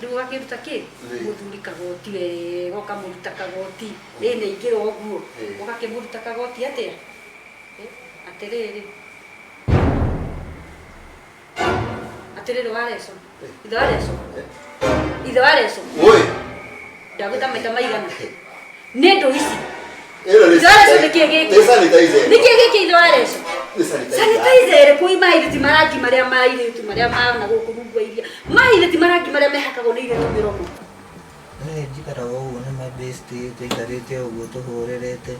Riu gakiruta ki muthuri kagoti wega ukamuruta kagoti ene ingiro oguo ugakimuruta kagoti atia atiriri wareso ithe wareso oi ndaguta maita maigana nendo ici Zareso nikigiki ithe wareso sanitizer kwi mairiti marangi maria maana guku mugwa iria mairiti marangi maria mehakagwo ni ile tumiromo njikaraga ũguo nĩ mabesti tũikarĩte ũguo tũhũrĩrĩte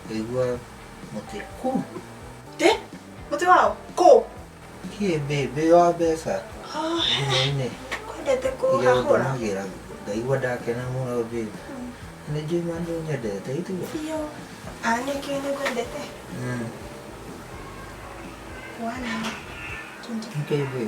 ngaigua mũtĩ kũ mũtĩ wao kũ mbĩ wa mbeca ine kwendete kũhũra ngaigua ndakena mũno mbĩ nĩ njũĩ mandũ nyendete ituga nĩkĩo nĩ kwendete okay mbĩ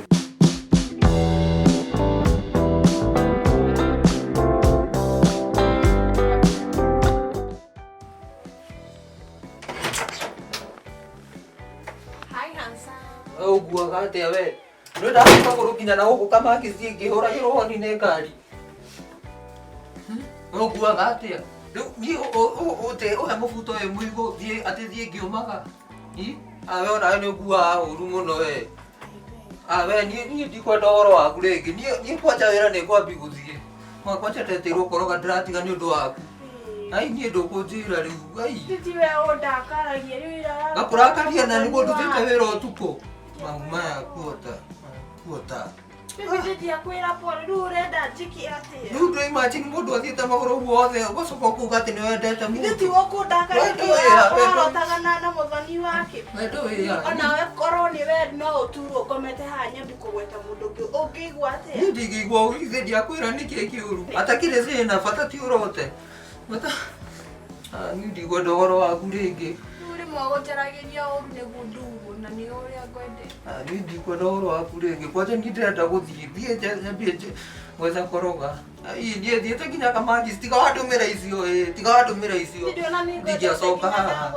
uguaga atia we nĩ ndakũka gũkinya na gũkũ kamakĩcie ngĩhũragĩrwo honi nĩ ngari uguaga atia rĩu niĩ ũhe mũbuto ũyũ mũigũ thiĩ ngĩũmaga we onawe nĩ ũguaga ũru mũno we we niĩ ndikwenda ũhoro waku rĩngĩ niĩ kwanja wĩra nĩ ngwambi gũthiĩ kwanja ndeteirwo koroga ndĩratiga nĩ ũndũ waku niĩ ndũkũnjĩra rĩu ngakũrakaria na nĩguo ndutĩte wĩra ũtukũ maya kuota rĩu ndũimagine mũndũ athiĩte magũrũ ũguo othe ũgacoka kuuga atĩ nĩwendete mũndũ wendo wĩya onawe korwo nĩ we no ũturwo ngomete haha nyambi kũgweta mũndũ ũngĩ ũngĩigua atĩa niĩ ndingĩigua ũru ithe ndiakwĩra nĩkĩĩ kĩũru atakĩrĩ thĩna bata ti ũrote bata niĩ ndikwenda ũhoro waku rĩngĩ gũnjaragĩria ũru nĩguo ndurwo na nĩ ũrĩa ngwendete niĩ ndikwenda ũhoro waku rĩngĩ kwanja niĩ ndĩrenda gũthiĩ thiĩ gwetha koroga niĩ thiĩte nginya kamangis tiga wandũmĩra icio ndingĩacoka haha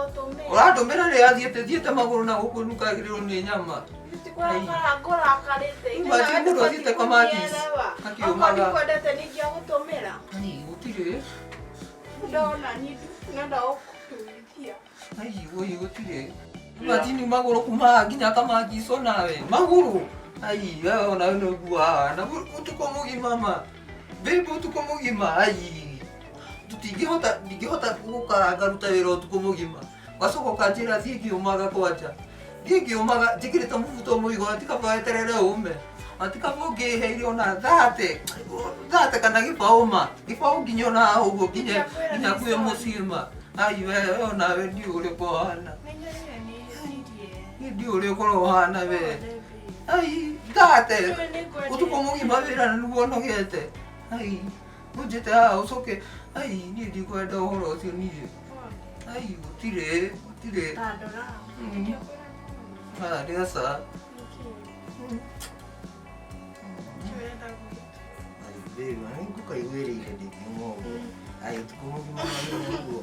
ũrandũmĩra rĩ thiĩte magũrũ na gũkũ nukagĩrĩrwo nĩ nyama mũndũ athiĩte kamangis akiumaga gũtirĩ woi gũtirĩ matini magũrũ kuma nginya kamangis onawe magũrũ we onawe nĩ ũguaga na ũtukũ mũgima ma mbĩmbĩ ũtukũ mũgima ndingĩhota gũka ngaruta wĩra ũtukũ mũgima gacoka ũkanjĩra thiĩ ngĩũmaga kwanja thiĩ ngĩũmaga njĩkĩrĩte mũbuto mũigũ atikaba weterere ũme atikaba ũngĩheire ona thate kana gĩbaũ nginya ona haha ũguo nginya kwĩ mũcima we onawe ndiũ ũrĩa ũkũhana ndiũ ũrĩa ũkũhana we thate ũtukũ mũgima wĩra na nĩguo nogete ũnjĩte haha ũcoke niĩ ndikwenda ũhoro ũcio niĩ gũtirĩ nĩaca ngũkaiguĩrĩire ndĩngiuma ũguo ũtukũ mũgima nĩguo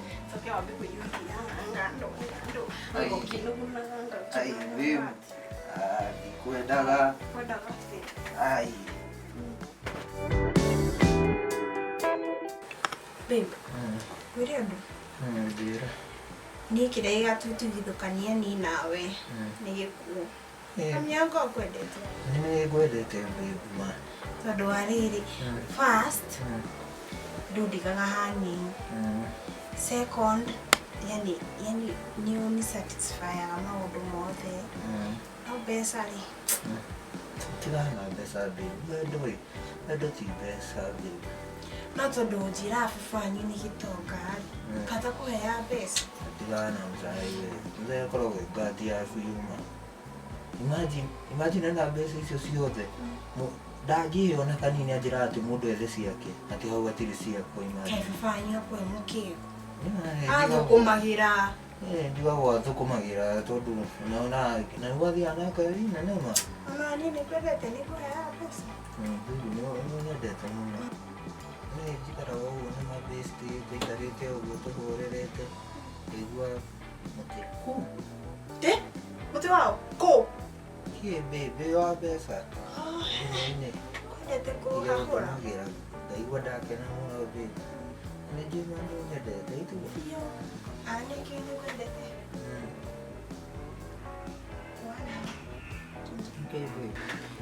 ndikwendaga babe wĩre ũndũ njĩra niĩ kĩrĩa gĩgatũtigithũkania ni nawe nĩ gĩkuũ kamĩanga ũkwendete nĩ ngwendete mbĩma tondũ wa rĩrĩ first ndundigaga hanini second yani nĩ ũnisatisfyaga maũndũ mothe no mbeca rĩ tigana na mbeca mbĩu wendo ti mbeca mbĩu no tondũ njirabu banyu nĩ gĩtonga kata kũhea mbeca tigana na mbeca ĩkoragwo ngati yaku yuma imagine na mbeca icio ciothe ndangĩona kanini anjĩra atĩ mũndũ ethe ciake atĩ hau atirĩ ciakwa banyu kwĩ mũkĩgu athũkũmagĩra ndigagwo athũkũmagĩra tondũ na nĩgwathiaga na ngari nene ma ona niĩ nĩkwendete nĩ kũhea mbeca nĩ nyendete mũno nĩ njikaraga ũguo nĩ mabesti tũikarĩte ũguo tũhũrĩrĩte ngaigua mũtĩ mũtĩ wao kũ mbĩ wa mbeca Ndete kuhahura. Ndaigua ndakena mũno baby. Nĩ njũma nĩ nyendete itu. Yo. Ane kĩndũ kwendete.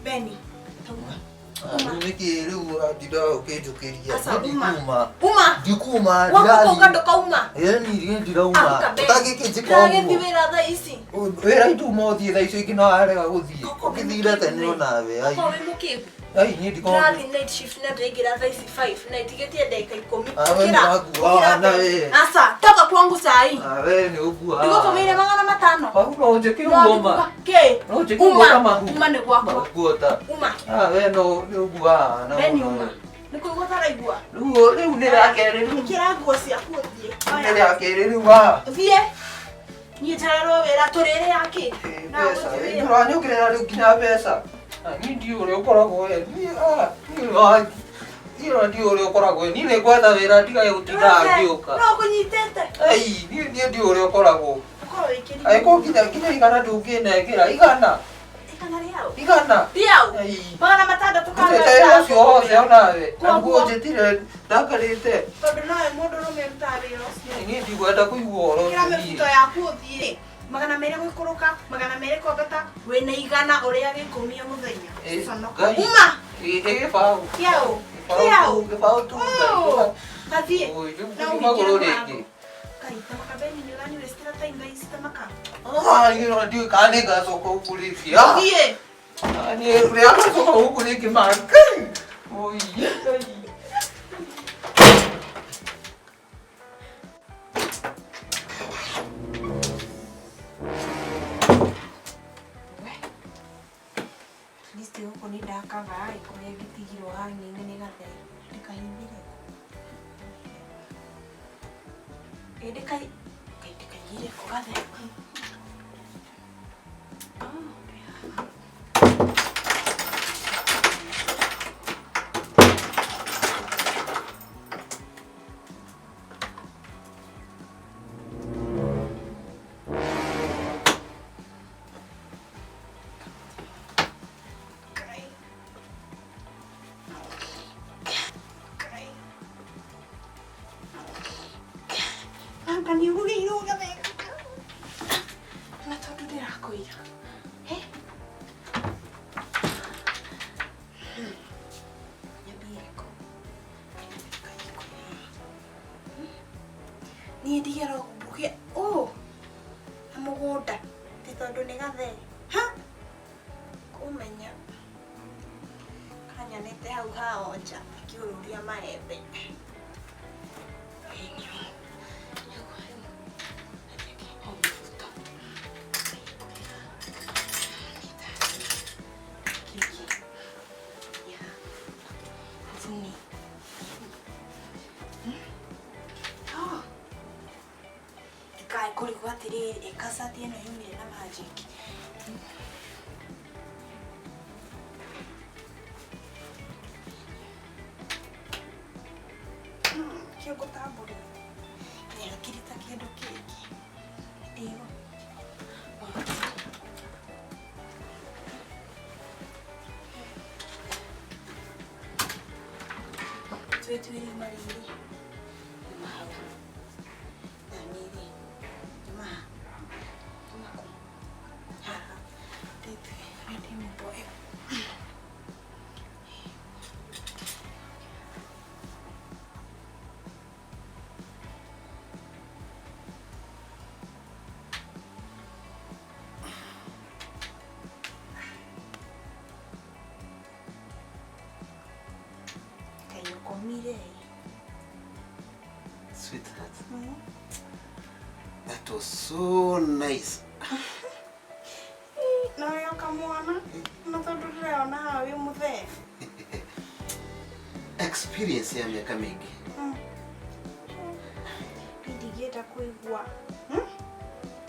Beni, tauga. Nĩkĩ rĩu ũratinda ũkĩnjũkĩria. Ndikuma. Wakuka ndokauma. Niĩ ndirauma. Ũtagĩkĩnjĩka ũguo. Ndagĩthiĩ wĩra thaa ici. Wĩra ituma ũthiĩ thaa icio ingĩ na warega gũthiĩ. Ũkĩthire tene onawe. Ko wĩ mũkĩgu. Ai niĩ ndikoma. Ndathi night shift na ndaingĩra thaa ici 5 na itigĩtie ndagĩka 10. Awe nĩwakuaga na we. Asa, toka kwangu saa hii. Awe nĩ ũkuaga. Ndĩgũtũmĩire 500. Hau no njĩke ngoma. Ke. No njĩke ngoma mahu. Uma nĩ gwakwa. Guota. Uma. Awe no nĩ ũkuaga na. Beni uma. Nĩ kũigua taraigua. Rĩu nĩ rakerĩ rĩu. Kĩra nguo ciaku ũthiĩ. Nĩ rakerĩ rĩu wa. Thiĩ. Niĩ njarerwo wĩra tũrĩre yake. Mbeca. Ndũranyũkĩrĩra rĩu nginya mbeca. Niĩ ndiũ ũrĩa ũkoragwo we. Niĩ ndiũ ũrĩa ũkoragwo we. Niĩ nĩ ngwetha wĩra ndigage gũtinda ngĩũka. No kũnyitĩte. Ai niĩ ndiũ ũrĩa ũkoragwo. Ũkorwo wĩkĩrire. Angĩkorwo nginya igana ndũngĩnengera igana. Igana rĩao. Igana. Rĩao. Ai. 600 Ũcio wothe onawe. Naguo njĩtire ndakarĩte. Tondũ nowe mũndũ ũrũme ũrutaga wĩra ũcio. Niĩ ndigwenda kũigua ũhoro Kĩra mĩbuto yaku ũthiĩ. 200 gũikũrũka, 200 kwambata, wĩna igana ũrĩa gĩkũmia mũthenya. Uma! Gĩbaũ. Kĩaũ. Gĩbaũ tu. Tathiĩ. Na magũrũ rĩngĩ. Kaita makabeni nĩ ũranyua stira time thaa ici ta maka. Ndiũĩ kana nĩngacoka gũkũ rĩngĩ. Thiĩ. Niĩ rĩrĩa ngacoka gũkũ rĩngĩ Ngai. Oi. Gũkũ nĩ ndakaga kũrĩa ngĩtigirwo hang'inĩ nĩ gatheri ndĩkahingire ndĩkaigire kũ gatheri Kan you really know that? Na todo de racoira. Eh? Ya bieko. Ni digero bukia. Oh. Amugoda. Ti todo ni gathe. Ha? Kumenya. Kanya nete hau haonja. Kiururia maembe. Kulikuwa tiri ekasati eno yumire na magic. Kiko taburi. Nera kirita kiedo keki. Iyo. Tueturi mariri. Mahawa. Namiri. Sweetheart, that was so nice. No, yo kamwana. No todo leo na hawi muthe. Experience ya miaka mingi. Ndigeta kuigua.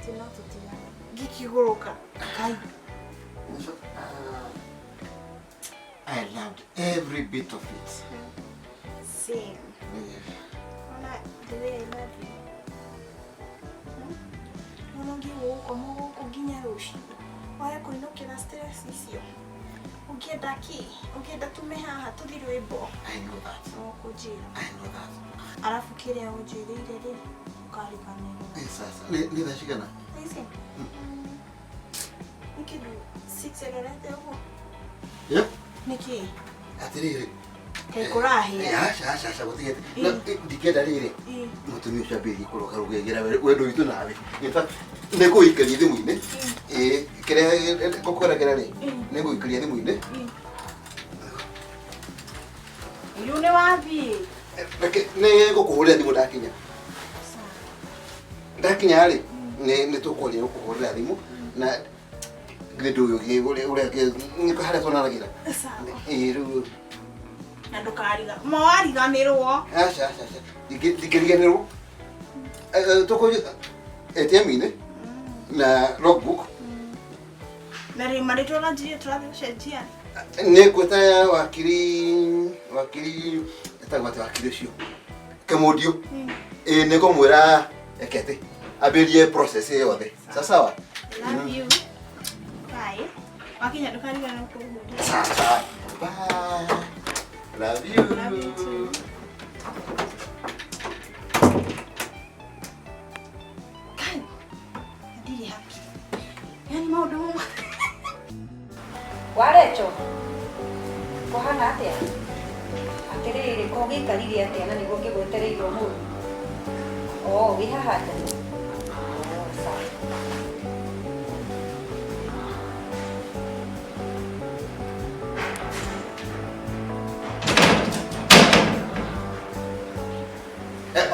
Tino tutina. Gikiguruka. Kai. I loved every bit of it. Same. Ona dele love you. Nongi wo como ginya roshi. Waya kuinokera stress icio. Ukienda ki? Ukienda tume haha tuthi rwimbo. I know that. Kujira. I know that. Alafu kile ujirire ri ukarikanira. Sasa ni dhashikana. Hizi. Nikidu 6 elorete huko. Yeah. Niki. Atirire. Kekurahi. Asha gutigete. Na dikeda rire. Mutumia ucambiri kuroka rugegera wendo witu nawe. In fact, nego ikaria thimu-ini. Kire gukora kira ri. Nego ikaria thimu-ini. Yune wapi? Ne gukuhurira thimu ndakinya. Ndakinya ri ni tukuria gukuhurira thimu na Gredo yogi ule ni kahara tonaragira. Ru na ndukariga mawariganirwo asha dikiriganirwo toko ATM-ini na logbook na ri maritola njie turathi cenjia ni kweta wakiri etagwate wakiri ucio Kamudio ni komwira ekete aberie process yothe sawa love you bye wakinya ndukariga na kuhudia sawa bye. Love you. Love you too. Kai. Ndiri happy. Yani maundu. Warecho. Kohana atia. Atiriri ko gikarire atia na nigo ngigwetereirwo mu. Oh, wi haha atia. Oh, sawa.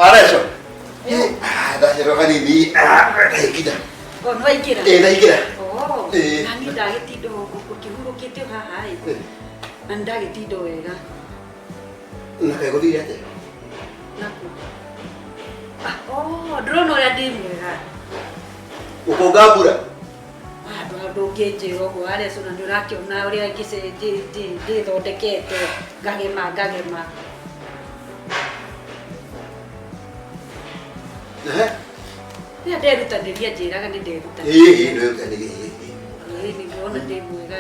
Arecho. Dah rohani ni. Daikida. Oh, no ikira. Daikida. Oh. Nani ndagitindo ukihurukite haha ai. Ndagitindo wega. Na kago thiri ate. Naku. Oh, drone ya ndimwega. Ukogabura. Ndũngĩnjĩra ũguo Areco na nĩũrakĩona ũrĩa ndĩthondekete ngagema. Rĩrĩa nderutanĩria njĩraga nĩ nderutanĩria. Nĩguona ndĩ mwega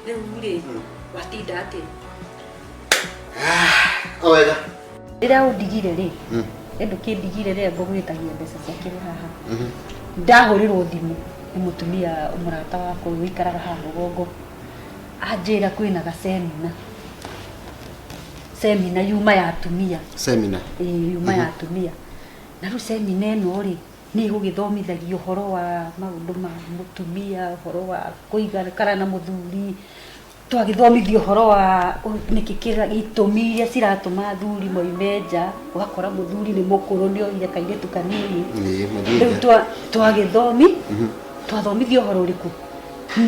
rĩu rĩ watinda atĩ. Wega. Rĩrĩa ũndigire rĩ ndũkĩndigire rĩrĩa ngũgwĩtagia mbeca ciakĩrĩ haha. Ndahũrĩrwo thimũ nĩ Mutumia mũrata wakwa wĩikaraga haha rũgongo anjĩra kwĩna semina yuma ya atumia. Semina. Yuma ya atumia. Na rĩu semina ĩno rĩ nĩ gũgĩthomithagio ũhoro wa maũndũ ma mũtumia, ũhoro wa kũigana na mũthuri. Twagĩthomithio ũhoro wa nĩkĩ gĩtũmi iria ciratũma athuri moime nja, ũgakora mũthuri nĩ mũkũrũ nĩ oire kairĩtu kanini. Rĩu twathomithio ũhoro ũrĩkũ.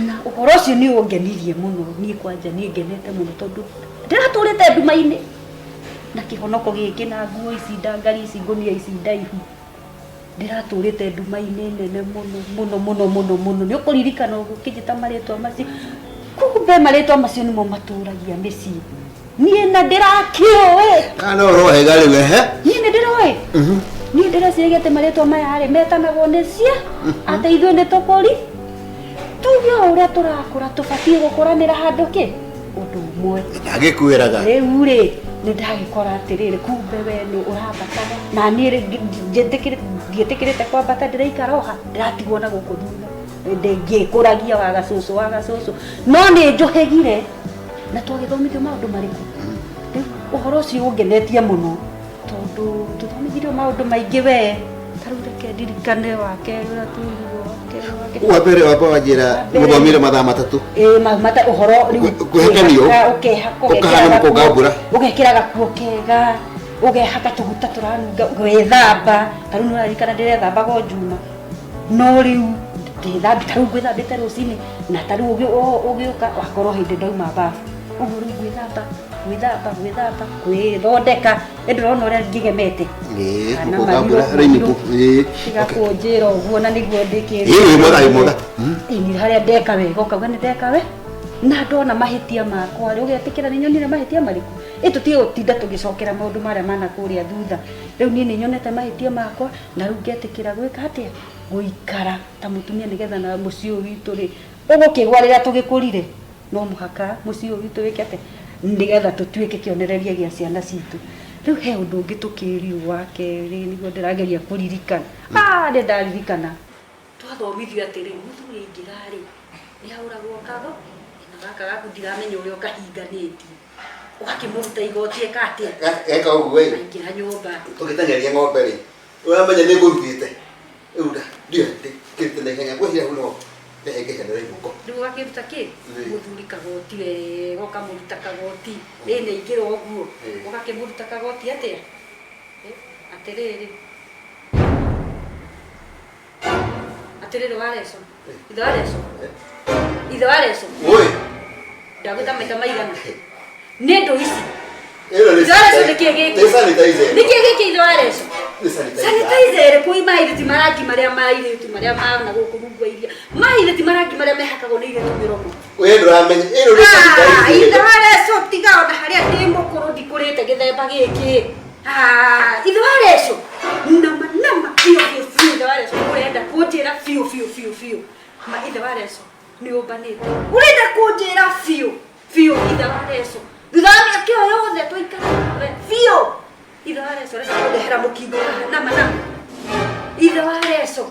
Na ũhoro ũcio nĩ ũngenirie mũno, niĩ kwanja nĩ ngenete mũno tondũ ndĩratũrĩte nduma-inĩ na kĩhonoko gĩkĩ na nguo ici ndangari ici ngũnia ici ndaihu. Ndĩratũrĩte nduma-inĩ nene mũno. Nĩ ũkũririkana ũgĩkĩnjĩta marĩtwa macio. Kumbe marĩtwa macio nĩmo matũragia mĩciĩ. Niĩ na ndĩrakĩũĩ. Kana ũrohega rĩu niĩ nĩ ndĩroĩ. Niĩ ndĩreciria atĩ marĩtwa maya rĩ metanagwo nĩ cia atĩ ithuĩ nĩ tũkũri. Tuge ũrĩa tũrakũra tũbatiĩ gũkũranĩra handũ kĩ ũndũ ũmwe. Ndagĩkwĩraga. Rĩu rĩ nĩ ndagĩkora atĩrĩrĩ kumbe we nĩ ũrambataga na niĩ ndiĩtĩkĩrĩte kwambata ndĩraikara oha ndĩratigwo na gũkũ thutha. Ndĩngĩkũragia wa gacũcũ no nĩ njũhĩgire na twagĩthomithio maũndũ marĩkũ. Rĩu ũhoro ũcio ũngenetie mũno tondũ tũthomithirio maũndũ maingĩ we. Tarĩu reke ndirikane wake ũrĩa tuirwo wake. Wa mbere wamba wanjĩra mũthomire mathaa matatũ. Ũhoro rĩu kũhekanio ũkahana mũkũngambũra ũgekĩra gakuo kega ũgehaka tũguta tũranunga gwĩthamba. Tarĩu nĩ ũrarikana ndĩrethambaga o njuma no rĩu ndĩthambi tarĩu ngwĩthambĩte rũcinĩ na tarĩu ũgĩũka wakorwo hĩndĩ ndauma bafu. Ũguo rĩu gwĩthamba gwĩthondeka ndĩrona ũrĩa ngĩgemete. Mũkũngambũra rĩinĩku. Tigakũnjĩra ũguo na nĩguo ndĩkĩrĩ. Mwega. Nĩ harĩa ndeka wega ũkauga nĩ ndeka we na ndona mahĩtia makwa rĩ ũgetĩkĩra nĩ nyonire mahĩtia marĩkũ. Tũtige gũtinda tũgĩcokera maũndũ marĩa mana kũrĩa thutha. Rĩu niĩ nĩ nyonete mahĩtia makwa na rĩu ngetĩkĩra gwĩka atĩa gũikara ta mũtumia nĩgetha na mũciĩ ũyũ witũ rĩ ũgũkĩgwa rĩrĩa tũgĩkũrire no muhaka muciĩ ũyũ witũ wĩke atĩ nĩgetha tũtuĩke kĩonereria gĩa ciana citũ. Rĩu he ũndũ ũngĩ tũkĩrio wa kerĩ nĩguo ndĩrageria kũririkana. Nĩ ndaririkana twathomithio atĩrĩ mũthuri aingĩra-rĩ nĩahũragwo kago na gaka gaku ndiramenya ũrĩa ũkahinganĩtie ũgakĩmũruta igoti eka atĩa eka ũguo ĩ aingĩra nyũmba tũgĩteng'eria ng'ombe-rĩ ũramenya nĩngũrutĩte rĩu ndio kĩrute na ihenya gwĩhira hau no ndehengecanĩra igũko rĩu ũgakĩruta kĩ mũthuri kagoti wega ũkamũruta kagoti ĩnĩ aingĩra ũguo ũgakĩmũruta kagoti atĩa atĩrĩrĩ atĩrĩrĩ wareco ithe wareco ithe wareco oi ndagwĩta maita maigana nĩ ndũ ici nĩ sanitizer nĩkĩĩ gĩkĩ ithe wareco sanitizer ĩrĩkũ mairĩti marangi marĩa mairĩtu marĩa mana gũkũ rungu wa iria mairĩti marangi marĩa mehakagwo nĩ irĩtu mĩromo we ndũramenya ĩno nĩ sanitizer ithe wareco tiga ona harĩa ndĩ mũkũrũ ndikũrĩte gĩthemba gĩkĩ ithe wareco nama biũ ithe wareco ũrenda kũnjĩra biũ ma ithe wareco nĩ ũmbanĩte ũrenda kũnjĩra biũ ithe wareco thutha wa mĩaka ĩyo yothe twaikara nawe biũ ithe wareco reka kũndehera mũkingo nama ithe wareco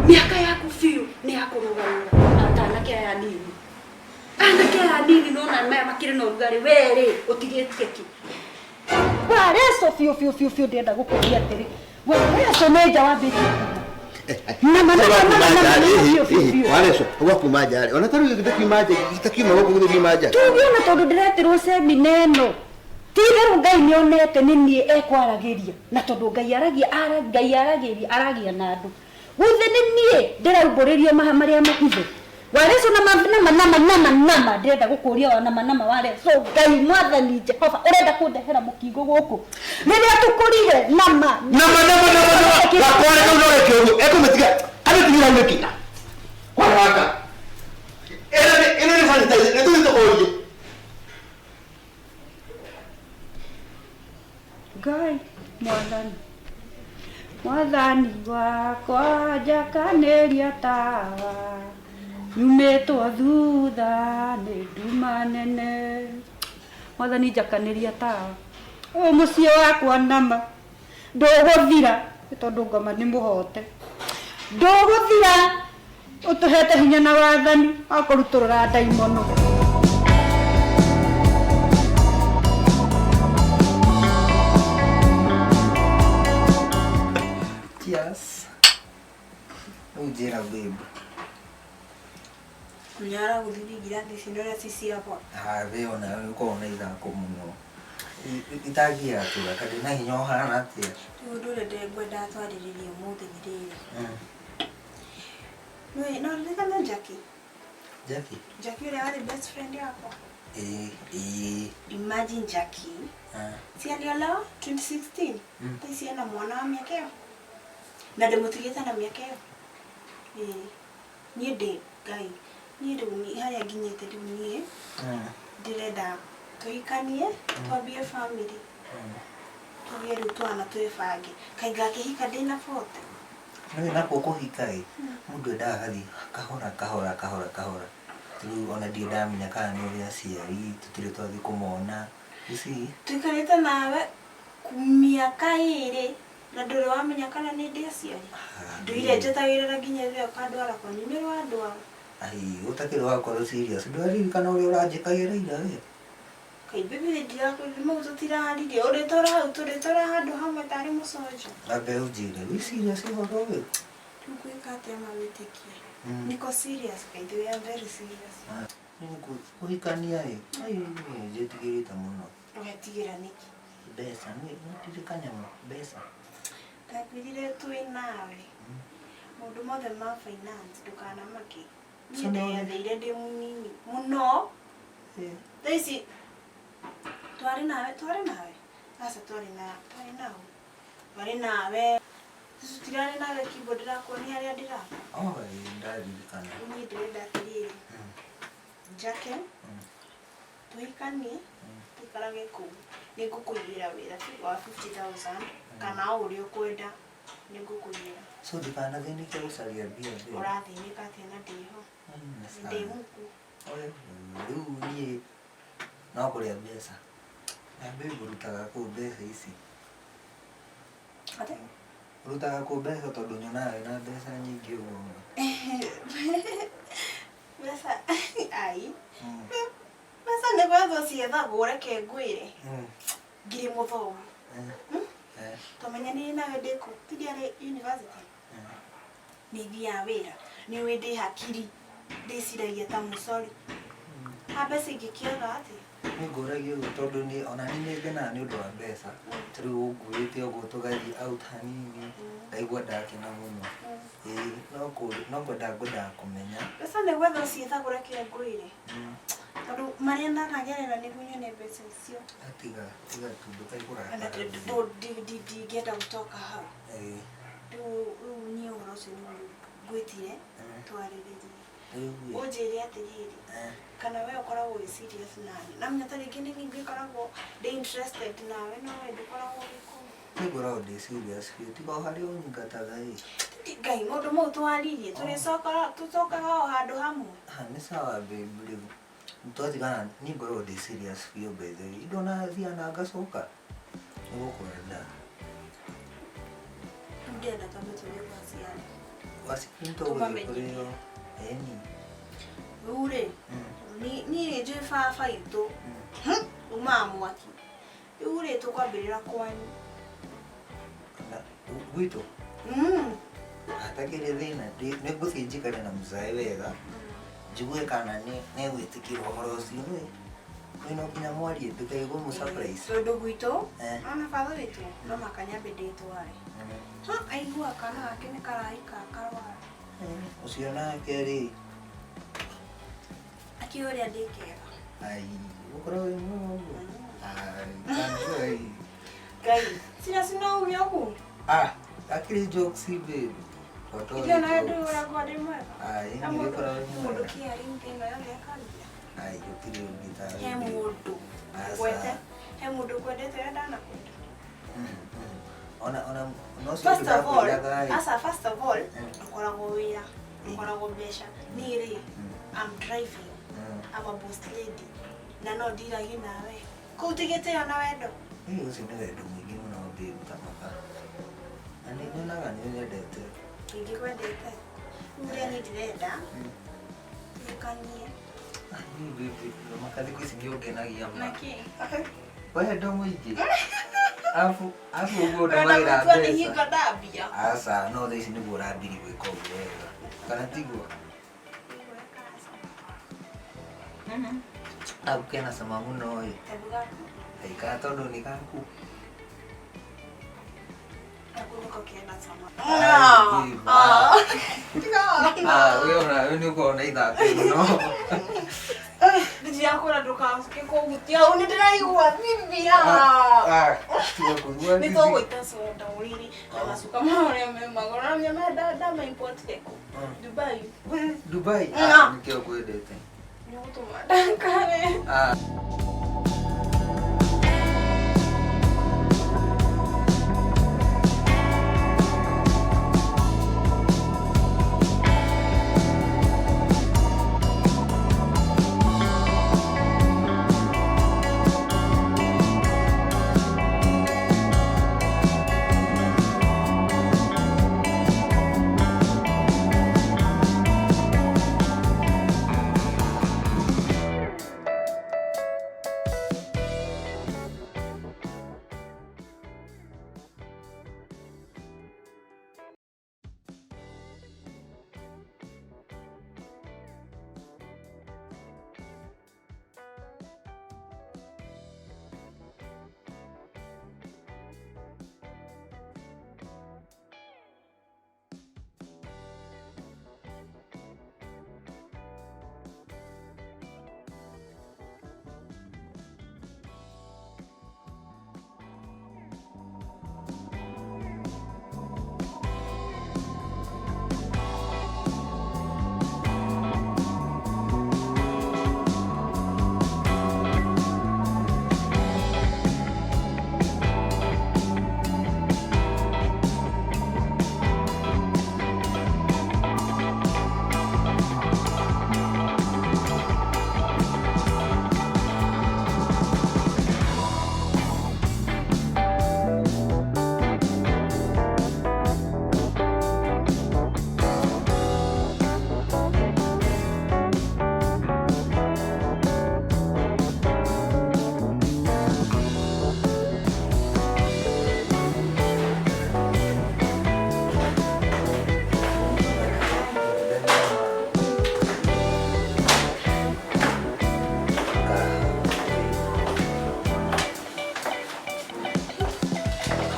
mĩaka yaku biũ nĩ ya kũrũgarũga na anake aya nini nona maya makĩrĩ na ũrugarĩ werĩ ũtigĩtie ki wareco biũ ndĩrenda gũkũria atĩrĩ wareco nĩ nja wambĩtie wareco ũgakuma nja ona tarĩu gĩtakiuma gũkũ gĩthiuma nja tugiona tondũ ndĩretirwo semina ĩno ti-itherũ Ngai nĩonete nĩ niĩ ekwaragĩria na tondũ Ngai aragĩria aragia na andũ gũthe nĩ niĩ ndĩraumbũrĩrio marĩa mahithe wareco nama ndĩrenda gũkũria wa nama wareco Ngai mwathani Jehova ũrenda kũndehera mũkingo gũkũ rĩrĩa tũkũrire nama gakware kau noreke ũguo ekũmĩtiga amĩtigĩra ũrĩkina kwaraka ĩno nĩ sanitizer nĩtũgĩtũkũrie Ngai mwathani wakwa njakanĩria tawa nyumĩtwo thutha nĩ nduma nene mwathani njakanĩria tawa ũyũ mũciĩ wakwa nama ndũgũthira tondũ ngoma nĩ mũhote ndũgũthira ũtũhete hinya na wathani akũrutũrũra ndaimono Yes. Ujira babe. Nyara guthiringira ndicindora cici hapo. Ve ona uko ona ithako muno. Itagia tu kandi na hinya hana atia. Ndure ndengwenda twariririe umuthi nirire. No ndikana Jackie ule wale best friend yako. Imagine Jackie. Si aliolewa 2016. Taisi ana mwana wa miaka hiyo. Na ndemutigite na miaka hiyo. Niĩ ndĩ Ngai. Niĩ rĩu harĩa nginyĩte rĩu niĩ. Ndĩrenda tũhikanie, twambie family. Tũgĩe rĩu twana twĩbange. Kaĩ ngakĩhika ndĩna 40. Nĩ na kũhika ĩ. Mũndũ ndagathiĩ kahora. Rĩu ona ndamenya kana nĩ ũrĩa aciari tũtirĩ twathiĩ kũmona. Tũikarĩte nawe miaka 2. Na ndũrĩ wamenya kana nĩ ndĩ aciari. Ndũire njetagĩrĩra nginya rĩrĩa ũkandwara kwanyu nĩ rwandwa. Ũtakĩrĩ wakorwo serious. Ndũraririkana ũrĩa ũranjĩkagĩra ira we. Kaĩ bibi ndirakwĩrima tũtiraririe ũrĩtwara hau tũrĩtwara handũ hamwe tarĩ mũconjo. Ambe ũnjĩre wĩ serious ũhoro ũyũ. Rĩu gwĩka atĩa mawĩtĩkie. Niko serious kaĩ we am very serious. Kũhikania ĩ. Njĩtigĩrĩte mũno. Ũgetigĩra nĩkĩ? Mbeca nĩ ndirikanyamũ mbeca. Takwirire twĩ nawe. Maũndũ mothe ma finance ndũkanamake. Niĩ ndeyathĩire ndĩ mũnini mũno. Thaici twarĩ nawe. Aca twarĩ nawe. Tutirarĩ nawe kibo ndĩrakuonia harĩa ndĩraka. Ndaririkana. Niĩ ndĩrenda atĩrĩrĩ. Jackie. Tũhikanie. Tũikarage kũu. Nĩngũkũigĩra wĩra wa 50,000 kana ũrĩa ũkwenda. nigukuira. So ndikanathĩnĩke gũcaria mbia mbere. Ũrathĩnĩka atĩa na ndĩho? Ndĩ muku. Rĩu niĩ no kũrĩa mbeca. Nyambe ngũrutaga kũ mbeca ici. Ate? Ngũrutaga kũ mbeca tondũ nyonaga wĩna mbeca nyingĩ ũguo. Mbeca ai. Mbeca nĩ gwethwo ciethagwo reke ngwĩre. Ngiri mũthomu. Tũmenyanire nawe ndĩkũ? Tũthiarĩ university. Nĩ thiaga wĩra. Nĩ ũĩ ndĩ hakiri. Ndĩciragia ta mũcori. Ha mbeca ingĩkĩaga atĩa? Nĩ ngũragia ũguo tondũ ona niĩ nĩ ngenaga nĩ ũndũ wa mbeca. Ta rĩu ũnguĩte ũguo tũgathiĩ out hanini. Ndaigua ndakena mũno. No ngwendaga kũmenya. Mbeca nĩ gwetho ciethagwo reke ngwĩre. Tondũ marĩa ndanagerera nĩguo nyone mbeca icio. Tiga tundu kaigũraga. Ndingĩenda gũtoka hau. Rĩu niĩ ũhoro ũcio nĩ ngwĩtire twarĩrĩrie. Ũnjĩre atĩrĩrĩ, kana we ũkoragwo wĩ serious nani? Na menya ta rĩngĩ nĩ ngĩkoragwo ndĩ interested nawe no we ndũkoragwo gĩkũu. Nĩ ngoragwo ndĩ serious biũ, tiga o harĩa ũnyingataga ĩ. Ngai maũndũ mau twaririe tũcokaga o handũ hamwe. Nĩ sawa babe rĩu. Twatigana niĩ ngoragwo ndĩ serious biũ by the way. Ndona thiana ngacoka. Nĩ gũkwenda. Ndĩrenda twambe tũthiĩ kwa ciana. Waciari tũgũthiĩ kũrĩ o. Eni. Rĩu rĩ, niĩ njũĩ baba witũ umaga mwaki. Rĩu rĩ tũkwambĩrĩra kwanyu. Gwitũ? Hatakĩrĩ thĩna. Nĩ ngũthiĩ njikare na mũzae wega. Njigue kana nĩ gwĩtĩkĩra ũhoro ũcio nĩ. No nginya mwarie ndũkaigua mũ surprise. Tondũ gwitũ, ona baba witũ no makanyambe ndĩtware. Aigua kana gake nĩ karahika karwara. Ũcio nake rĩ. Akĩũrĩa ndĩkega. Ai, ũkorwo wĩ mũndũ. Ai, Ngai, sina uge ũguo. Akĩrĩ jokes babe. Ithe nawe ndũragwo ndĩ mwega. Ai, nĩ gĩkorwo wĩ mũndũ mwega. kĩarĩ ĩno yothe akaria. Ai, gũtirĩ ũngĩ ta He mũndũ. Gwete. He mũndũ kwendete ũrĩa ndanakwenda. First of all, ũkoragwo wĩra, ũkoragwo mbeca. Niĩ rĩ, I'm driving. I'm a boss lady. Na no ndiragi nawe. Kũu ti gĩtĩo na wendo. Ũcio nĩ wendo mũingĩ mũno babe tamaka. Na nĩ nyonaga nĩ nyendete. Ingĩkwendete. Ũrĩa niĩ ndĩrenda. Tũkanie. Ai babe, makathikũ ici nĩ ũngenagia ma. Naki. Wendo mũingĩ. Afu ũguo ndũmagĩra mbeca. Aca, no thaa ici nĩguo ũrambiri gwĩka ũguo wega. Kana tiguo? Au kena cama mũno ĩ. Aikara tondũ nĩ gaku. Wĩona nĩ ũkona ithaka no. Ndiakora ndũkacoke kũhutia ũũ nĩ ndĩraigua bibia. Nĩ tũgũita soda ũrĩrĩ na macuka marĩa me magoro na nyama ndama import keko. Dubai. Dubai? Nĩkĩo ngwendete. Nĩ gũtũma ndakare.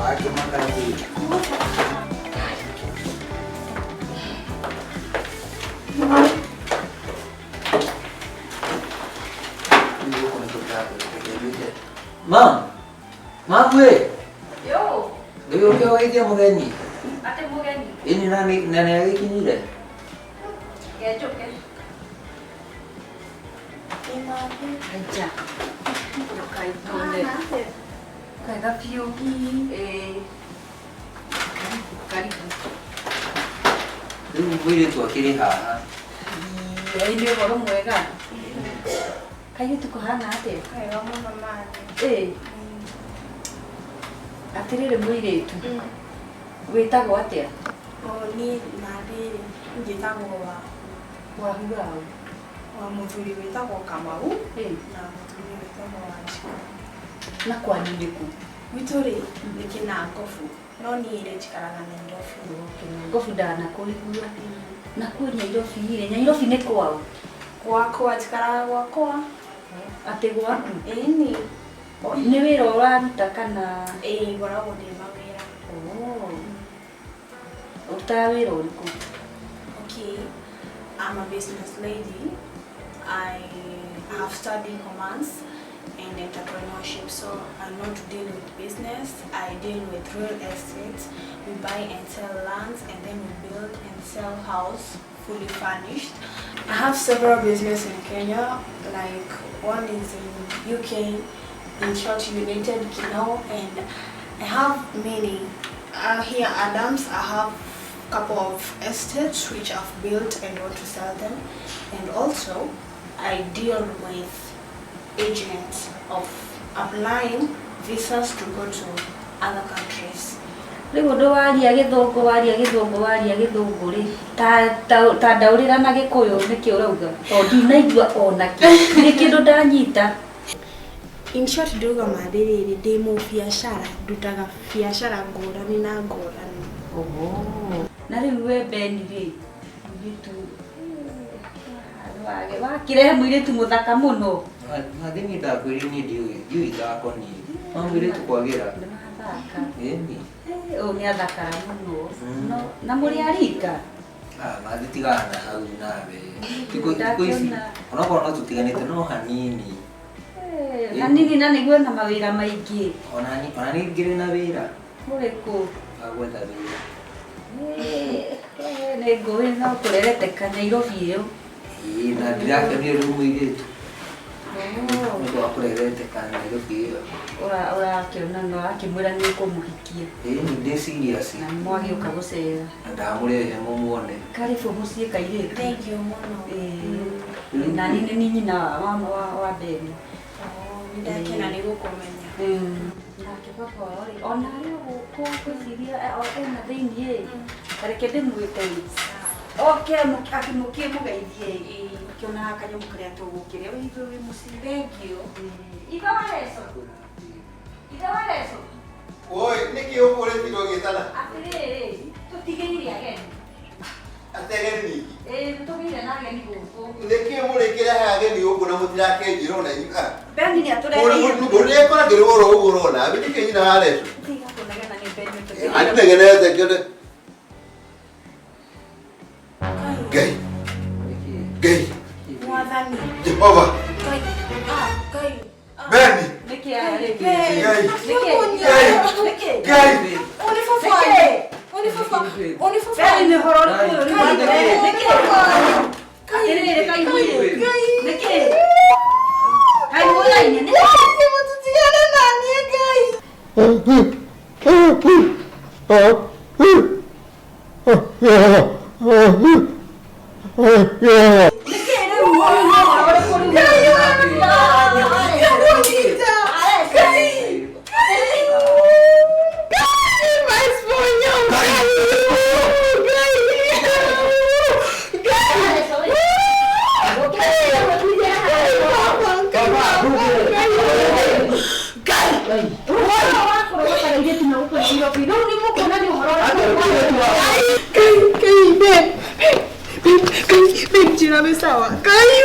Wake makani. Mam we. Yo. Ndio kwa waidi mugeni. Ate mugeni. Ini nani agikinyire? Gejoke. Aja. Kaitone. Kaida pio. Karibu. Ndio Muiritu akiri haha. Ndio horo mwega. Kairitu kuhana ate? Kaiga muno mani. Atirire Muiritu. Witagwo atia? Ni nari njitagwo Wa Wao. wa Muthuri witagwo Kamau na Mutumia witagwo Watch. Na kwa nini ku? Muthuri ni kina ngofu. No ni ile chikaraga na ndofu. Ngofu ndana kuigua. Na kunya Nairobi ile. Nairobi ni kwao. Gwakwa chikaraga gwakwa. Ate gwaku? Ni. Ni wira uraruta kana? Ngoragwo ndi mawira. Uta wira uriku? Okay. I'm a business lady. I have studied commerce and entrepreneurship, so I know to deal with business. I deal with real estate. We buy and sell lands, and then we build and sell house fully furnished. I have several businesses in Kenya, like one is in UK, in short United Kingdom, and I have many. Here at Adams, I have couple of estates which I've built and want to sell them, and also I deal with agents of applying visas to go to other countries. Rigo ndo waria githungu ri ta ndaurira na gikuyu niki urauga to ndinaigua ona ki kindu ndanyita. In short, nduga mathiriri ndi mu biashara, ndutaga biashara ngurani na ngurani. Na riu we Beni ri Muiritu wakirehe Muiritu muthaka muno. Mathini ndakwiri ni ndiu itakoni. Muiritu kwagira. Eni. Ni athakara muno. Na muri arika. Mathitigaana hau nawe. Tiko ici. Ona korwo tutiganite no hanini. Hanini na niguo na mawira maingi. Ona ni ngire na wira. Muriku. Agwetha wira. Nego no kurerete ka Nairobi iyo. Na ndirakenio riu Muiritu. Ndio akurerete ka Nairobi iyo. Ora kiona no akimwira ni kumuhikia. Ni ndi serious. Na mwagi ukagucera. Ndamurehe mumuone. Karibu mucie kairitu. Thank you muno. Na nini ni nyina wa Beni. Ndakena ni gukumenya. Nake papa ori ona ri uko kwiciria ena thiini tareke ndimwite okay akimukie mugeithie kiona kanyamu karia tugukiria withu wi muci. Thank you. Ida wareso Oi niki ukoretiro gitana atiriri tutigeire ageni ategeni tugire na ageni guku niki murikire ageni uko na mutirakenjiro na inyuka Beni ni aturere muri kora ngiroro ugurona abitike nyina wareso tiga kunagana ni Beni ani negenete kende Gay. Mwathani. Jehova. Kai. Beni. niki ari Gay. Unifufa. Beni ni hororo niki atiriri kai niki kai wala ine niki Mututiana nani Kai? Sawa. Kai